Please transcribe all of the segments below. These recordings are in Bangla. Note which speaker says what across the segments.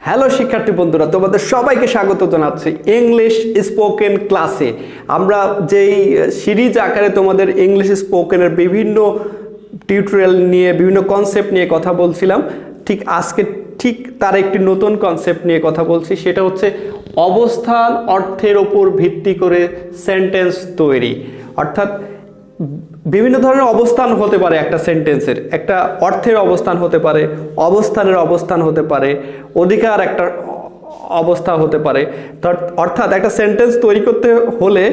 Speaker 1: হ্যালো শিক্ষার্থী বন্ধুরা, তোমাদের সবাইকে স্বাগত জানাচ্ছি ইংলিশ স্পোকেন ক্লাসে। আমরা যেই সিরিজ আকারে তোমাদের ইংলিশ স্পোকেনের বিভিন্ন টিউটোরিয়াল নিয়ে বিভিন্ন কনসেপ্ট নিয়ে কথা বলছিলাম, ঠিক আজকে তার একটি নতুন কনসেপ্ট নিয়ে কথা বলছি। সেটা হচ্ছে অবস্থান অর্থের ওপর ভিত্তি করে সেন্টেন্স তৈরি। অর্থাৎ বিভিন্ন ধরনের অবস্থান হতে পারে একটা সেন্টেন্সের, একটা অর্থের অবস্থান হতে পারে, অবস্থানের অবস্থান হতে পারে, অধিকার একটা অবস্থা হতে পারে। অর্থাৎ একটা সেন্টেন্স তৈরি করতে হলে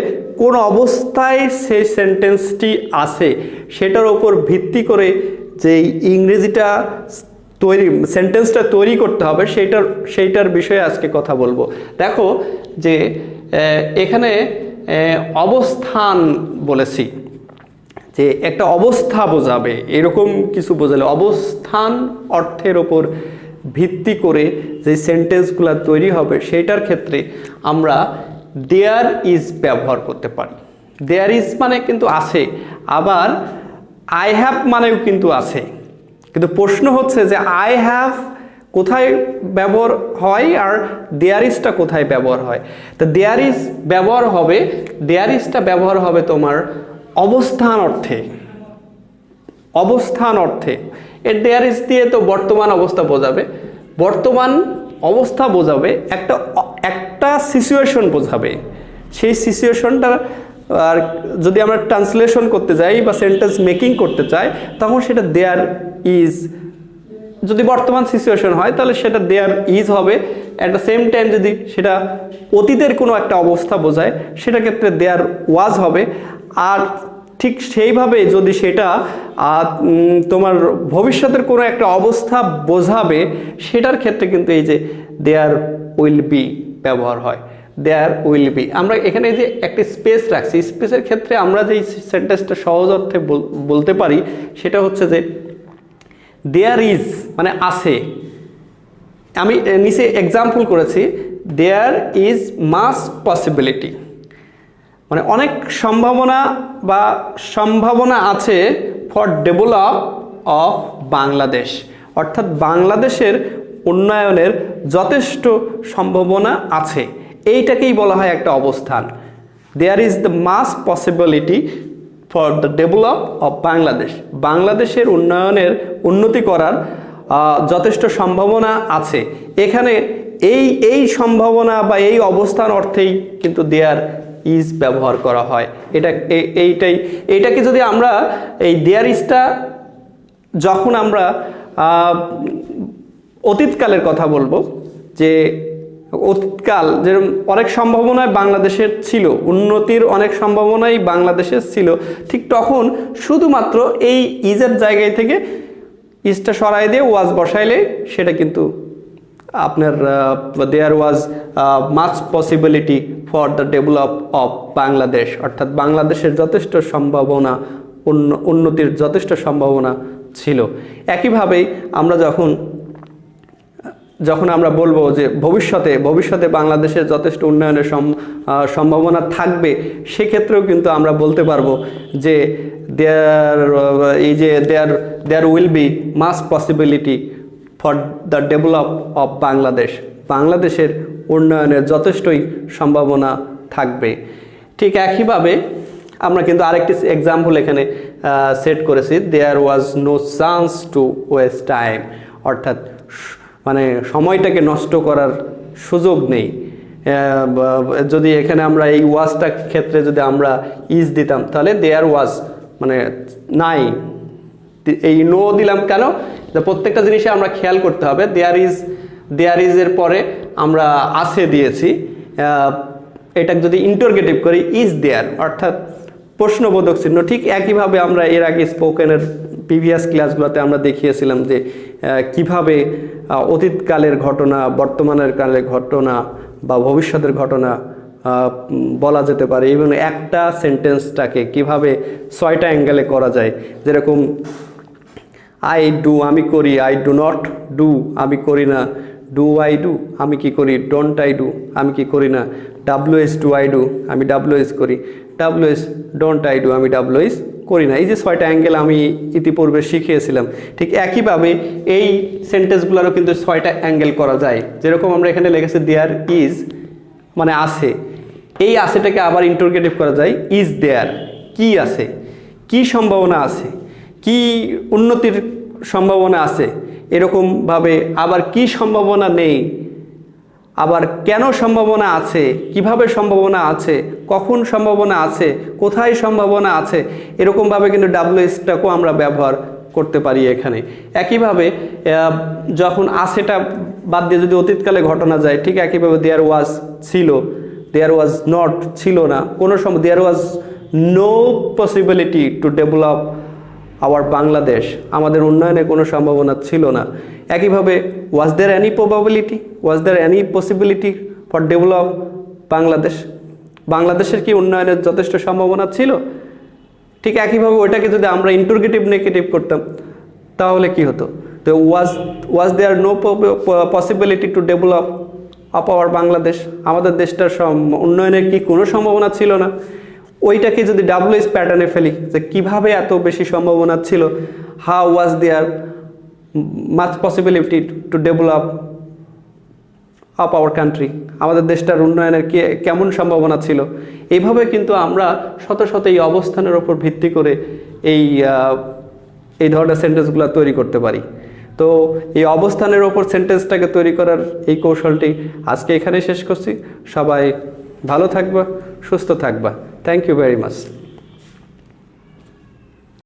Speaker 1: কোন অবস্থায় সেই সেন্টেন্সটি আছে সেটার ওপর ভিত্তি করে যে ইংরেজিটা সেন্টেন্সটা তৈরি করতে হবে সেইটার বিষয়ে আজকে কথা বলবো। দেখো যে এখানে অবস্থান বলেছি, যে একটা অবস্থা বোঝাবে এরকম কিছু বোঝালে অবস্থান অর্থের ওপর ভিত্তি করে যে সেন্টেন্সগুলো তৈরি হবে সেইটার ক্ষেত্রে আমরা দেয়ার ইজ ব্যবহার করতে পারি। দেয়ার ইজ মানে কিন্তু আছে, আবার আই হ্যাভ মানেও কিন্তু আছে। কিন্তু প্রশ্ন হচ্ছে যে আই হ্যাভ কোথায় ব্যবহার হয় আর দেয়ার ইজটা কোথায় ব্যবহার হয়। তো দেয়ার ইজ ব্যবহার হবে, দেয়ার ইজটা ব্যবহার হবে তোমার অবস্থান অর্থে। অবস্থান অর্থে এর দেয়ার ইজ দিয়ে তো বর্তমান অবস্থা বোঝাবে, বর্তমান অবস্থা বোঝাবে, একটা সিচুয়েশন বোঝাবে। সেই সিচুয়েশনটা আর যদি আমরা ট্রান্সলেশন করতে যাই বা সেন্টেন্স মেকিং করতে চাই তখন সেটা দেয়ার ইজ, যদি বর্তমান সিচুয়েশন হয় তাহলে সেটা দেয়ার ইজ হবে। অ্যাট দ্য সেম টাইম যদি সেটা অতীতের কোনো একটা অবস্থা বোঝায় সেটা ক্ষেত্রে দেয়ার ওয়াজ হবে। আর ঠিক সেইভাবে যদি সেটা তোমার ভবিষ্যতের কোনো একটা অবস্থা বোঝাবে সেটার ক্ষেত্রে কিন্তু এই যে দেয়ার উইল বি ব্যবহার হয়। দেয়ার উইল বি, আমরা এখানে যে একটা স্পেস রাখছি, স্পেসের ক্ষেত্রে আমরা যেই সেন্টেন্সটা সহজ অর্থে বলতে পারি সেটা হচ্ছে যে দেয়ার ইজ মানে আছে। আমি নিচে এক্সাম্পল করেছি, দেয়ার ইজ মাস পসিবিলিটি মানে অনেক সম্ভাবনা আছে ফর ডেভেলপ অফ বাংলাদেশ। অর্থাৎ বাংলাদেশের উন্নয়নের যথেষ্ট সম্ভাবনা আছে, এইটাকেই বলা হয় একটা অবস্থান। There is the much possibility for the develop of Bangladesh, বাংলাদেশের উন্নতি করার যথেষ্ট সম্ভাবনা আছে। এখানে এই সম্ভাবনা বা এই অবস্থান অর্থেই কিন্তু দেয়ার ইজ ব্যবহার করা হয়। এইটাকে যদি আমরা এই দেয়ার ইজটা যখন আমরা অতীতকালের কথা বলবো, যে অতীতকাল যেরকম অনেক সম্ভাবনায় বাংলাদেশের ছিল, উন্নতির অনেক সম্ভাবনাই বাংলাদেশের ছিল, ঠিক তখন শুধুমাত্র এই ইজের জায়গায় থেকে ইজটা সরাই দিয়ে ওয়াজ বসাইলে সেটা কিন্তু আপনার there was much possibility for the develop of Bangladesh. অর্থাৎ বাংলাদেশের যথেষ্ট সম্ভাবনা, উন্নতির যথেষ্ট সম্ভাবনা ছিল। একইভাবেই আমরা যখন আমরা বলবো যে ভবিষ্যতে বাংলাদেশের যথেষ্ট উন্নয়নের সম্ভাবনা থাকবে, সেক্ষেত্রেও কিন্তু আমরা বলতে পারবো যে there will be much possibility for the develop of Bangladesh, বাংলাদেশের উন্নয়নের যথেষ্টই সম্ভাবনা থাকবে। ঠিক একইভাবে আমরা কিন্তু আরেকটি এক্সাম্পল এখানে সেট করেছি, there was no chance to waste time. অর্থাৎ মানে সময়টাকে নষ্ট করার সুযোগ নেই। যদি এখানে আমরা এই ওয়াজটার ক্ষেত্রে যদি আমরা ইজ দিতাম তাহলে দেয়ার ওয়াজ মানে নাই, এই নো দিলাম কেন? প্রত্যেকটা জিনিসে আমরা খেয়াল করতে হবে, দেয়ার ইজ এর পরে আমরা আছে দিয়েছি, এটা যদি ইন্টারগেটিভ করি ইজ দেয়ার অর্থাৎ প্রশ্নবোধক চিহ্ন। ঠিক একইভাবে আমরা এর আগে স্পোকেনের প্রিভিয়াস ক্লাসগুলোতে আমরা দেখিয়েছিলাম যে কিভাবে অতীতকালের ঘটনা, বর্তমানের কালের ঘটনা বা ভবিষ্যতের ঘটনা বলা যেতে পারে এবং একটা সেন্টেন্সটাকে কিভাবে 6টা অ্যাঙ্গেলে করা যায়। যেরকম আই ডু আমি করি, আই ডু নট ডু আমি করি না, ডু আই ডু আমি কি করি, ডোন্ট আই ডু আমি কি করি না, ডাব্লিউএস ডু আই ডু আমি ডাব্লিউএস করি, ডাব্লিউএস ডোন্ট আই ডু, আমি ডাব্লিউএস করি না। এই যে 6টা অ্যাঙ্গেল আমি ইতিপূর্বে শিখিয়েছিলাম, ঠিক একইভাবে এই সেন্টেন্সগুলোরও কিন্তু 6টা অ্যাঙ্গেল করা যায়। যেরকম আমরা এখানে লিখেছি দেয়ার ইজ, মানে আছে, এই আছেটাকে আবার ইন্টারোগেটিভ করা যায় ইজ দেয়ার, কি আছে, কি সম্ভাবনা আছে, কি উন্নতির সম্ভাবনা আছে, এরকমভাবে আবার কি সম্ভাবনা নেই, আবার কেন সম্ভাবনা আছে, কিভাবে সম্ভাবনা আছে, কখন সম্ভাবনা আছে, কোথায় সম্ভাবনা আছে, এরকমভাবে কিন্তু ডাব্লিউএসটাকেও আমরা ব্যবহার করতে পারি এখানে। একইভাবে যখন আছেটা বাদ দিয়ে যদি অতীতকালে ঘটনা যায়, ঠিক একইভাবে দেয়ার ওয়াজ ছিল, দেয়ার ওয়াজ নট ছিল না, কোনো সময় there was no possibility to develop our Bangladesh, আমাদের উন্নয়নের কোনো সম্ভাবনা ছিল না। একইভাবে was there any probability, was there any possibility for develop Bangladesh, বাংলাদেশের কি উন্নয়নের যথেষ্ট সম্ভাবনা ছিল? ঠিক একইভাবে ওইটাকে যদি আমরা ইন্টারোগেটিভ নেগেটিভ করতাম তাহলে কি হতো? তো was there no possibility to develop up our Bangladesh, আমাদের দেশটার উন্নয়নের কি কোনো সম্ভাবনা ছিল না? ওইটাকে যদি ডাব্লিউএস প্যাটার্নে ফেলি যে কিভাবে এত বেশি সম্ভাবনা ছিল, how was there much possibility to develop up our country, আমাদের দেশটার উন্নয়নের কেমন সম্ভাবনা ছিল। এইভাবে কিন্তু আমরা শত শত এই অবস্থানের ওপর ভিত্তি করে এই ধরনের সেন্টেন্সগুলো তৈরি করতে পারি। তো এই অবস্থানের ওপর সেন্টেন্সটাকে তৈরি করার এই কৌশলটি আজকে এখানে শেষ করছি। সবাই ভালো থাকবা, সুস্থ থাকবা। Thank you very much.